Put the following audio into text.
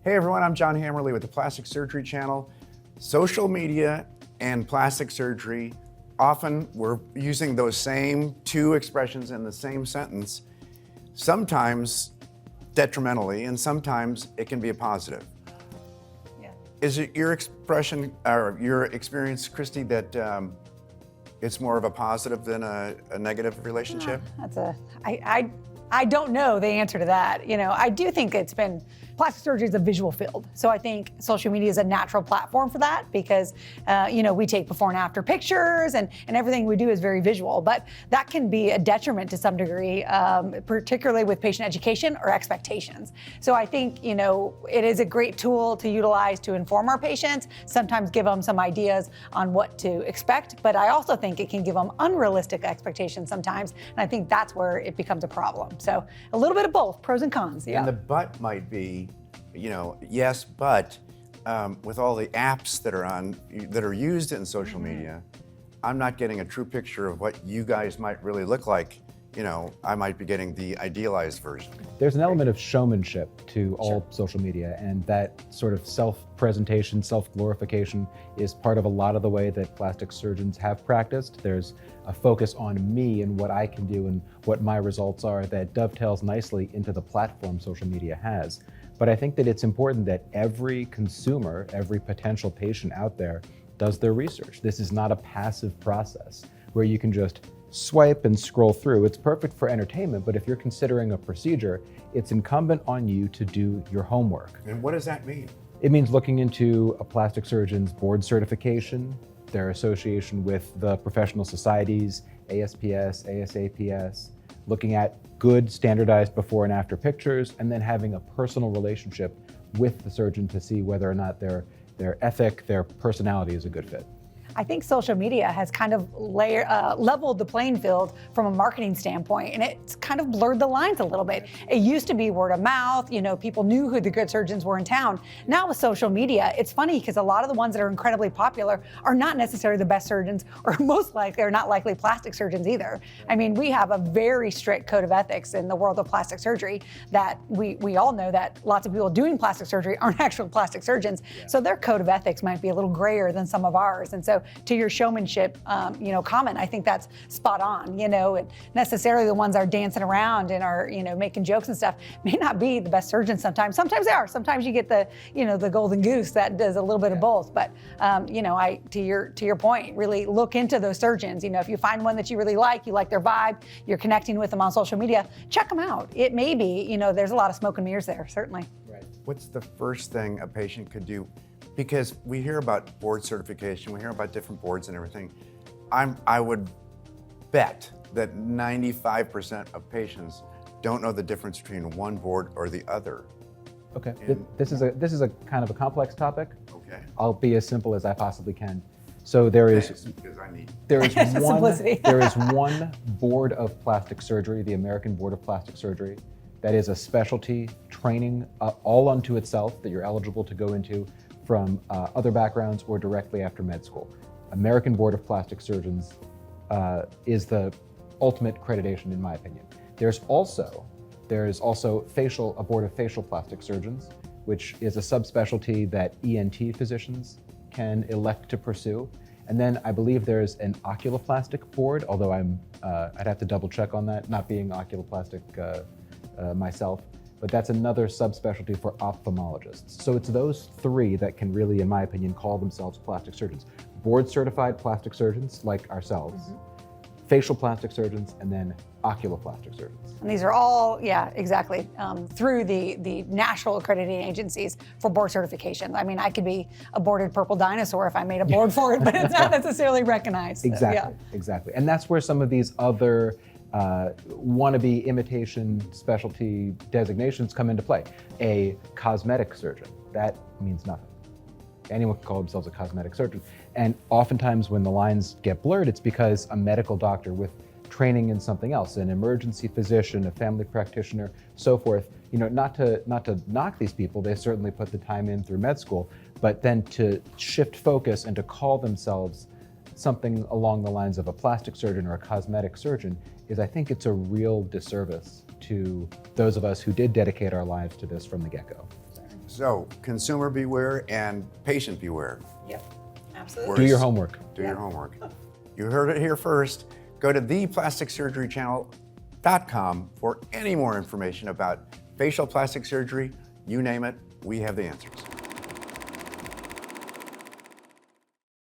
Hey everyone, I'm John Hammerly with the Plastic Surgery Channel. Social media and plastic surgery, often we're using those same two expressions in the same sentence, sometimes detrimentally, and sometimes it can be a positive. Yeah. Is it your expression or your experience, Christy, that it's more of a positive than a negative relationship? I don't know the answer to that. I do think plastic surgery is a visual field. So I think social media is a natural platform for that because, we take before and after pictures and everything we do is very visual. But that can be a detriment to some degree, particularly with patient education or expectations. So I think, it is a great tool to utilize to inform our patients, sometimes give them some ideas on what to expect. But I also think it can give them unrealistic expectations sometimes. And I think that's where it becomes a problem. So a little bit of both, pros and cons. Yeah. And the but might be, yes, but with all the apps that are used in social media, I'm not getting a true picture of what you guys might really look like. I might be getting the idealized version. There's an element of showmanship to all social media, and that sort of self-presentation, self-glorification is part of a lot of the way that plastic surgeons have practiced. There's a focus on me and what I can do and what my results are that dovetails nicely into the platform social media has. But I think that it's important that every consumer, every potential patient out there does their research. This is not a passive process where you can just swipe and scroll through. It's perfect for entertainment, but if you're considering a procedure, it's incumbent on you to do your homework. And what does that mean? It means looking into a plastic surgeon's board certification, their association with the professional societies, ASPS, ASAPS, looking at good standardized before and after pictures, and then having a personal relationship with the surgeon to see whether or not their ethic, their personality is a good fit. I think social media has kind of leveled the playing field from a marketing standpoint, and it's kind of blurred the lines a little bit. It used to be word of mouth, people knew who the good surgeons were in town. Now with social media, it's funny because a lot of the ones that are incredibly popular are not necessarily the best surgeons, or most likely are not likely plastic surgeons either. I mean, we have a very strict code of ethics in the world of plastic surgery that we all know that lots of people doing plastic surgery aren't actual plastic surgeons. Yeah. So their code of ethics might be a little grayer than some of ours. And so to your showmanship, comment, I think that's spot on, and necessarily the ones that are dancing around and are, making jokes and stuff may not be the best surgeons sometimes. Sometimes they are. Sometimes you get the golden goose that does a little bit of both. But, to your point, really look into those surgeons. If you find one that you really like, you like their vibe, you're connecting with them on social media, check them out. It may be, there's a lot of smoke and mirrors there, certainly. Right. What's the first thing a patient could do? Because we hear about board certification, we hear about different boards and everything. I would bet that 95% of patients don't know the difference between one board or the other. Okay, this is a kind of a complex topic. Okay. I'll be as simple as I possibly can. So there is one board of plastic surgery, the American Board of Plastic Surgery, that is a specialty training all unto itself that you're eligible to go into from other backgrounds or directly after med school. American Board of Plastic Surgeons is the ultimate accreditation in my opinion. There's also a Board of Facial Plastic Surgeons, which is a subspecialty that ENT physicians can elect to pursue. And then I believe there's an oculoplastic board, although I'd have to double check on that, not being oculoplastic myself. But that's another subspecialty for ophthalmologists. So it's those three that can really, in my opinion, call themselves plastic surgeons. Board certified plastic surgeons like ourselves, facial plastic surgeons, and then oculoplastic surgeons. And these are all, exactly, through the national accrediting agencies for board certification. I mean, I could be a boarded purple dinosaur if I made a board for it, but it's not necessarily recognized. Exactly. And that's where some of these other wannabe imitation specialty designations come into play. A cosmetic surgeon, that means nothing. Anyone can call themselves a cosmetic surgeon. And oftentimes when the lines get blurred, it's because a medical doctor with training in something else, an emergency physician, a family practitioner, so forth, not to knock these people, they certainly put the time in through med school, but then to shift focus and to call themselves something along the lines of a plastic surgeon or a cosmetic surgeon I think it's a real disservice to those of us who did dedicate our lives to this from the get-go. So consumer beware and patient beware. Yep, absolutely. Do your homework. Do your homework. You heard it here first. Go to theplasticsurgerychannel.com for any more information about facial plastic surgery. You name it, we have the answers.